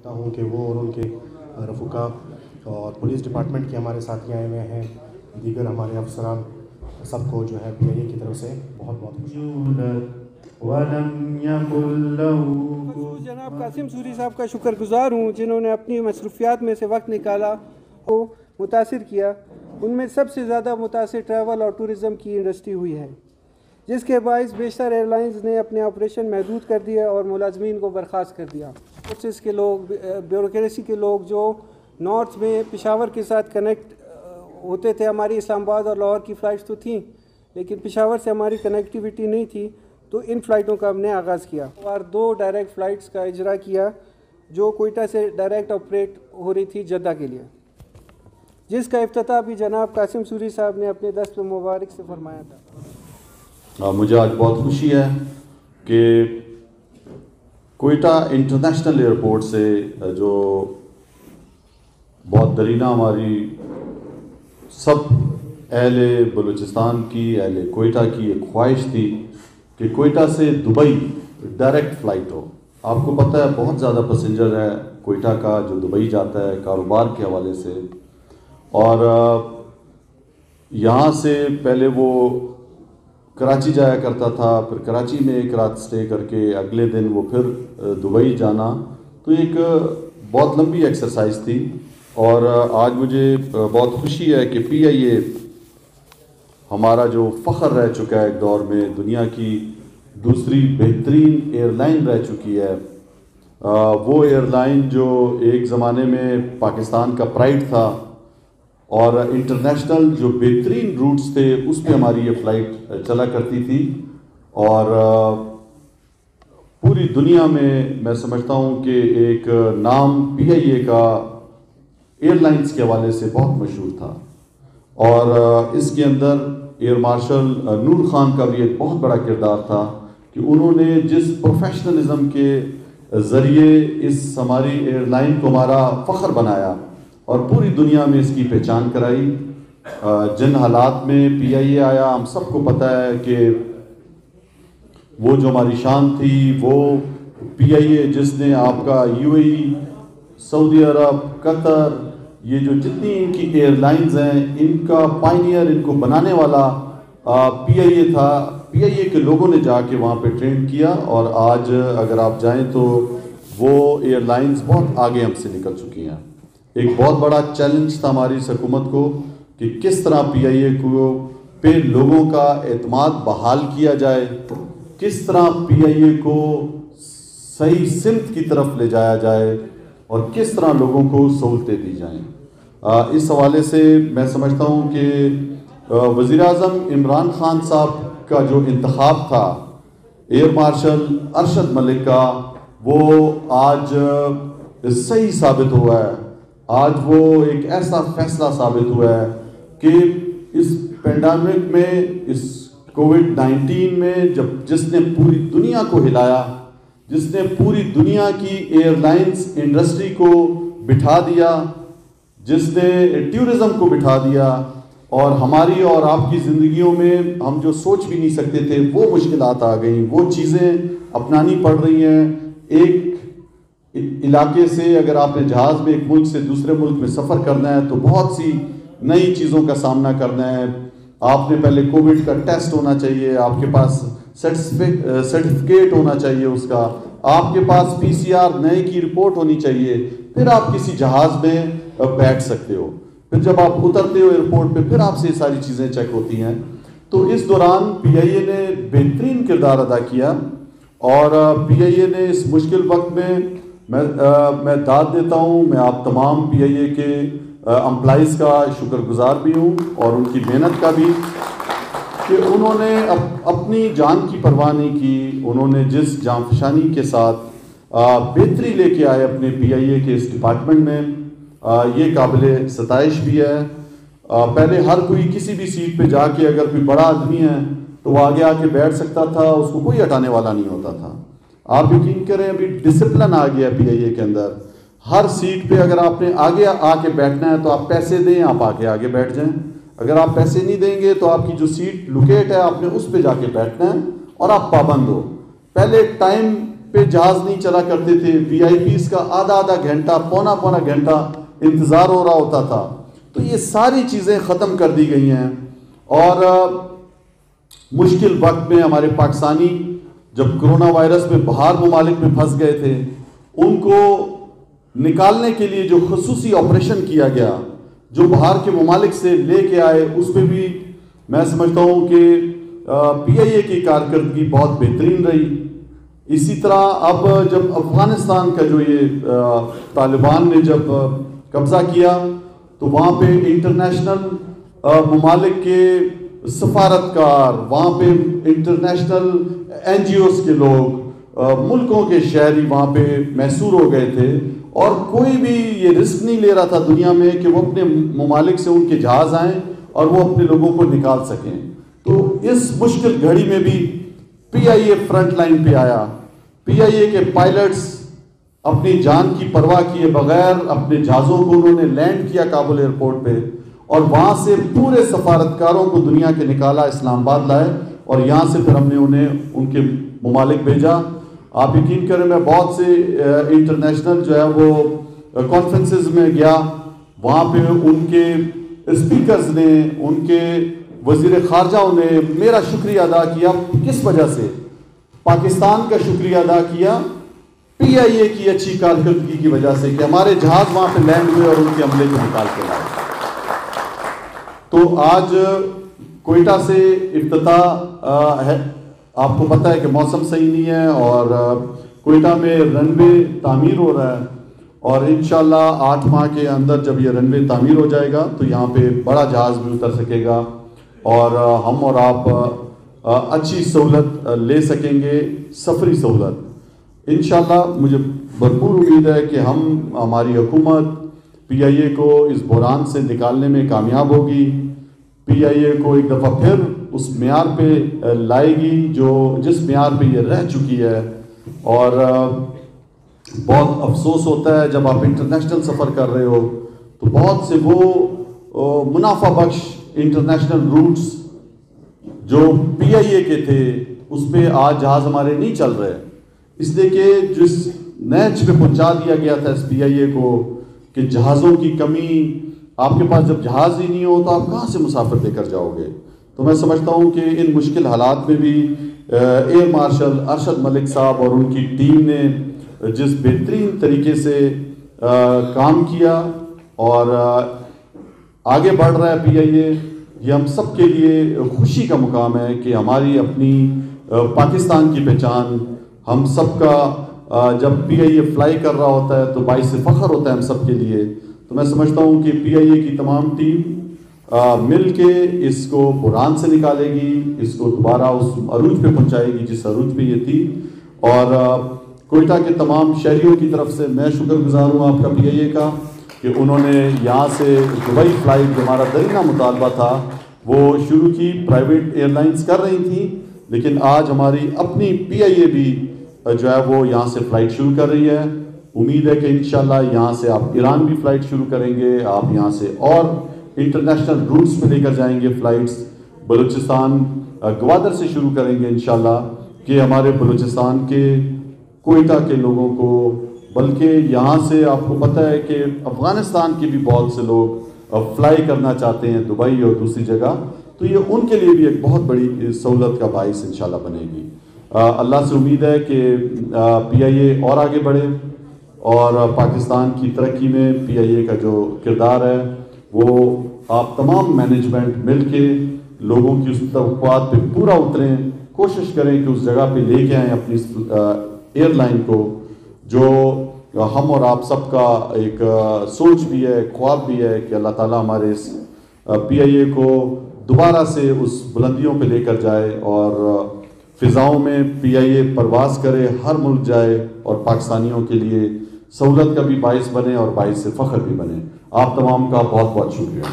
چاہتا ہوں کہ وہ اور ان کے رفقا اور پولیس ڈپارٹمنٹ کے ہمارے ساتھی آئے ہوئے ہیں، دیگر ہمارے افسران، سب کو جو ہے پی آئی اے کی طرف سے بہت بہت جناب قاسم سوری صاحب کا شکر گزار ہوں جنہوں نے اپنی مصروفیات میں سے وقت نکالا کو متاثر کیا۔ ان میں سب سے زیادہ متاثر ٹریول اور ٹورزم کی انڈسٹری ہوئی ہے، جس کے باعث بیشتر ایئر لائنز نے اپنے آپریشن محدود کر دیا اور ملازمین کو برخاست کر دیا۔ فورسز کے لوگ، بیوروکریسی کے لوگ جو نارتھ میں پشاور کے ساتھ کنیکٹ ہوتے تھے، ہماری اسلام آباد اور لاہور کی فلائٹس تو تھیں لیکن پشاور سے ہماری کنیکٹیویٹی نہیں تھی، تو ان فلائٹوں کا ہم نے آغاز کیا اور 2 ڈائریکٹ فلائٹس کا اجرا کیا جو کوئٹہ سے ڈائریکٹ آپریٹ ہو رہی تھی جدہ کے لیے، جس کا افتتاح بھی جناب قاسم سوری صاحب نے اپنے دست مبارک سے فرمایا تھا۔ مجھے آج بہت خوشی ہے کہ کوئٹہ انٹرنیشنل ایئرپورٹ سے جو بہت درینہ ہماری سب اہل بلوچستان کی، اہل کوئٹہ کی ایک خواہش تھی کہ کوئٹہ سے دبئی ڈائریکٹ فلائٹ ہو۔ آپ کو پتہ ہے بہت زیادہ پیسنجر ہے کوئٹہ کا جو دبئی جاتا ہے کاروبار کے حوالے سے، اور یہاں سے پہلے وہ کراچی جایا کرتا تھا، پھر کراچی میں ایک رات سٹے کر کے اگلے دن وہ پھر دبئی جانا، تو ایک بہت لمبی ایکسرسائز تھی۔ اور آج مجھے بہت خوشی ہے کہ پی آئی اے ہمارا جو فخر رہ چکا ہے ایک دور میں، دنیا کی دوسری بہترین ایئر لائن رہ چکی ہے، وہ ایئر لائن جو ایک زمانے میں پاکستان کا پرائڈ تھا اور انٹرنیشنل جو بہترین روٹس تھے اس پہ ہماری یہ فلائٹ چلا کرتی تھی، اور پوری دنیا میں سمجھتا ہوں کہ ایک نام پی آئی اے کا ایئر لائنز کے حوالے سے بہت مشہور تھا، اور اس کے اندر ایئر مارشل نور خان کا بھی ایک بہت بڑا کردار تھا کہ انہوں نے جس پروفیشنلزم کے ذریعے اس ہماری ایئر لائن کو ہمارا فخر بنایا اور پوری دنیا میں اس کی پہچان کرائی۔ جن حالات میں پی آئی اے آیا ہم سب کو پتہ ہے کہ وہ جو ہماری شان تھی، وہ پی آئی اے جس نے آپ کا یو اے ای، سعودی عرب، قطر، یہ جو جتنی ان کی ایئر لائنز ہیں ان کا پائنیئر، ان کو بنانے والا پی آئی اے تھا۔ پی آئی اے کے لوگوں نے جا کے وہاں پہ ٹرین کیا، اور آج اگر آپ جائیں تو وہ ایئر لائنز بہت آگے ہم سے نکل چکی ہیں۔ ایک بہت بڑا چیلنج تھا ہماری اس حکومت کو کہ کس طرح پی آئی اے کو پہ لوگوں کا اعتماد بحال کیا جائے، کس طرح پی آئی اے کو صحیح سمت کی طرف لے جایا جائے، اور کس طرح لوگوں کو سہولتیں دی جائیں۔ اس حوالے سے میں سمجھتا ہوں کہ وزیر اعظم عمران خان صاحب کا جو انتخاب تھا ایئر مارشل ارشد ملک کا، وہ آج صحیح ثابت ہوا ہے۔ آج وہ ایک ایسا فیصلہ ثابت ہوا ہے کہ اس پینڈیمک میں، اس کووڈ-19 میں جس نے پوری دنیا کو ہلایا، جس نے پوری دنیا کی ایئر لائنز انڈسٹری کو بٹھا دیا، جس نے ٹورزم کو بٹھا دیا، اور ہماری اور آپ کی زندگیوں میں ہم جو سوچ بھی نہیں سکتے تھے وہ مشکلات آ گئیں، وہ چیزیں اپنانی پڑ رہی ہیں۔ ایک علاقے سے اگر آپ نے جہاز میں ایک ملک سے دوسرے ملک میں سفر کرنا ہے تو بہت سی نئی چیزوں کا سامنا کرنا ہے۔ آپ نے پہلے کووڈ کا ٹیسٹ ہونا چاہیے، آپ کے پاس سرٹیفکیٹ ہونا چاہیے اس کا، آپ کے پاس پی سی آر نئے کی رپورٹ ہونی چاہیے، پھر آپ کسی جہاز میں بیٹھ سکتے ہو، پھر جب آپ اترتے ہو ایئرپورٹ پہ پھر آپ سے یہ ساری چیزیں چیک ہوتی ہیں۔ تو اس دوران پی آئی اے نے بہترین کردار ادا کیا، اور پی آئی اے نے اس مشکل وقت میں میں داد دیتا ہوں، میں آپ تمام پی آئی اے کے امپلائیز کا شکر گزار بھی ہوں، اور ان کی محنت کا بھی، کہ انہوں نے اپنی جان کی پرواہ نہیں کی، انہوں نے جس جانفشانی کے ساتھ بہتری لے کے آئے اپنے پی آئی اے کے اس ڈپارٹمنٹ میں، یہ قابل ستائش بھی ہے۔ پہلے ہر کوئی کسی بھی سیٹ پہ جا کے اگر کوئی بڑا آدمی ہے تو وہ آگے آ کے بیٹھ سکتا تھا، اس کو کوئی ہٹانے والا نہیں ہوتا تھا۔ آپ یقین کریں ابھی ڈسپلن آ گیا پی آئی اے کے اندر، ہر سیٹ پہ اگر آپ نے آگے آ کے بیٹھنا ہے تو آپ پیسے دیں، آپ آگے بیٹھ جائیں، اگر آپ پیسے نہیں دیں گے تو آپ کی جو سیٹ لوکیٹ ہے آپ نے اس پہ جا کے بیٹھنا ہے، اور آپ پابند ہو۔ پہلے ٹائم پہ جہاز نہیں چلا کرتے تھے, VIPs کا آدھا گھنٹہ پونا گھنٹہ انتظار ہو رہا ہوتا تھا. تو یہ ساری چیزیں ختم کر دی گئی ہیں. اور مشکل وقت میں ہمارے پاکستانی جب کرونا وائرس میں باہر ممالک میں پھنس گئے تھے, ان کو نکالنے کے لیے جو خصوصی آپریشن کیا گیا, جو باہر کے ممالک سے لے کے آئے, اس پہ بھی میں سمجھتا ہوں کہ PIA کی کارکردگی بہت بہترین رہی. اسی طرح اب جب افغانستان کا جو یہ طالبان نے جب قبضہ کیا, تو وہاں پہ انٹرنیشنل ممالک کے سفارتکار, وہاں پہ انٹرنیشنل NGOs کے لوگ, ملکوں کے شہری وہاں پہ محصور ہو گئے تھے, اور کوئی بھی یہ رسک نہیں لے رہا تھا دنیا میں کہ وہ اپنے ممالک سے ان کے جہاز آئیں اور وہ اپنے لوگوں کو نکال سکیں. تو اس مشکل گھڑی میں بھی PIA فرنٹ لائن پہ آیا. PIA کے پائلٹس اپنی جان کی پرواہ کیے بغیر اپنے جہازوں کو انہوں نے لینڈ کیا کابل ایئرپورٹ پہ, اور وہاں سے پورے سفارتکاروں کو دنیا کے نکالا, اسلام آباد لائے, اور یہاں سے پھر ہم نے انہیں ان کے ممالک بھیجا. آپ یقین کریں, میں بہت سے انٹرنیشنل جو ہے وہ کانفرنسز میں گیا, وہاں پہ ان کے اسپیکرز نے, ان کے وزیر خارجہ نے میرا شکریہ ادا کیا. کس وجہ سے؟ پاکستان کا شکریہ ادا کیا PIA کی اچھی کارکردگی کی وجہ سے, کہ ہمارے جہاز وہاں پہ لینڈ ہوئے اور ان کے عملے کو نکال کے لائے. تو آج کوئٹہ سے افتتاح ہے. آپ کو پتہ ہے کہ موسم صحیح نہیں ہے, اور کوئٹہ میں رن وے تعمیر ہو رہا ہے, اور انشاءاللہ 8 ماہ کے اندر جب یہ رن وے تعمیر ہو جائے گا تو یہاں پہ بڑا جہاز بھی اتر سکے گا, اور ہم اور آپ اچھی سہولت لے سکیں گے, سفری سہولت. انشاءاللہ مجھے بھرپور امید ہے کہ ہماری حکومت PIA کو اس بحران سے نکالنے میں کامیاب ہوگی. PIA کو ایک دفعہ پھر اس معیار پہ لائے گی جس معیار پہ یہ رہ چکی ہے. اور بہت افسوس ہوتا ہے جب آپ انٹرنیشنل سفر کر رہے ہو تو بہت سے وہ منافع بخش انٹرنیشنل روٹس جو PIA کے تھے اس پہ آج جہاز ہمارے نہیں چل رہے, اس لیے کہ جس نیچ پہ پہنچا دیا گیا تھا اس PIA کو کہ جہازوں کی کمی, آپ کے پاس جب جہاز ہی نہیں ہو تو آپ کہاں سے مسافر لے کر جاؤ گے. تو میں سمجھتا ہوں کہ ان مشکل حالات میں بھی ایئر مارشل ارشد ملک صاحب اور ان کی ٹیم نے جس بہترین طریقے سے کام کیا اور آگے بڑھ رہا ہے PIA, یہ ہم سب کے لیے خوشی کا مقام ہے کہ ہماری اپنی پاکستان کی پہچان ہم سب کا جب PIA فلائی کر رہا ہوتا ہے تو باعث فخر ہوتا ہے ہم سب کے لیے. تو میں سمجھتا ہوں کہ PIA کی تمام ٹیم مل کے اس کو بحران سے نکالے گی, اس کو دوبارہ اس عروج پہ پہنچائے گی جس عروج پہ یہ تھی. اور کوئٹہ کے تمام شہریوں کی طرف سے میں شکر گزار ہوں آپ کا PIA کا کہ انہوں نے یہاں سے دبئی فلائٹ جو ہمارا درینہ مطالبہ تھا وہ شروع کی. پرائیویٹ ایئر لائنس کر رہی تھیں, لیکن آج ہماری اپنی PIA بھی جو ہے وہ یہاں سے فلائٹ شروع کر رہی ہے. امید ہے کہ انشاءاللہ یہاں سے آپ ایران بھی فلائٹ شروع کریں گے, آپ یہاں سے اور انٹرنیشنل روٹس پہ لے کر جائیں گے فلائٹس. بلوچستان گوادر سے شروع کریں گے انشاءاللہ کہ ہمارے بلوچستان کے کوئٹہ کے لوگوں کو, بلکہ یہاں سے آپ کو پتہ ہے کہ افغانستان کے بھی بہت سے لوگ فلائی کرنا چاہتے ہیں دبئی اور دوسری جگہ, تو یہ ان کے لیے بھی ایک بہت بڑی سہولت کا باعث انشاءاللہ بنے گی. اللہ سے امید ہے کہ PIA اور آگے بڑھے اور پاکستان کی ترقی میں PIA کا جو کردار ہے وہ آپ تمام مینجمنٹ مل کے لوگوں کی اس توقعات پہ پورا اتریں, کوشش کریں کہ اس جگہ پہ لے کے آئیں اپنی ایئر لائن کو جو ہم اور آپ سب کا ایک سوچ بھی ہے, خواب بھی ہے کہ اللہ تعالیٰ ہمارے اس PIA کو دوبارہ سے اس بلندیوں پہ لے کر جائے اور فضاؤں میں PIA پرواز کرے, ہر ملک جائے اور پاکستانیوں کے لیے سہولت کا بھی باعث بنے اور باعث فخر بھی بنے. آپ تمام کا بہت بہت شکریہ.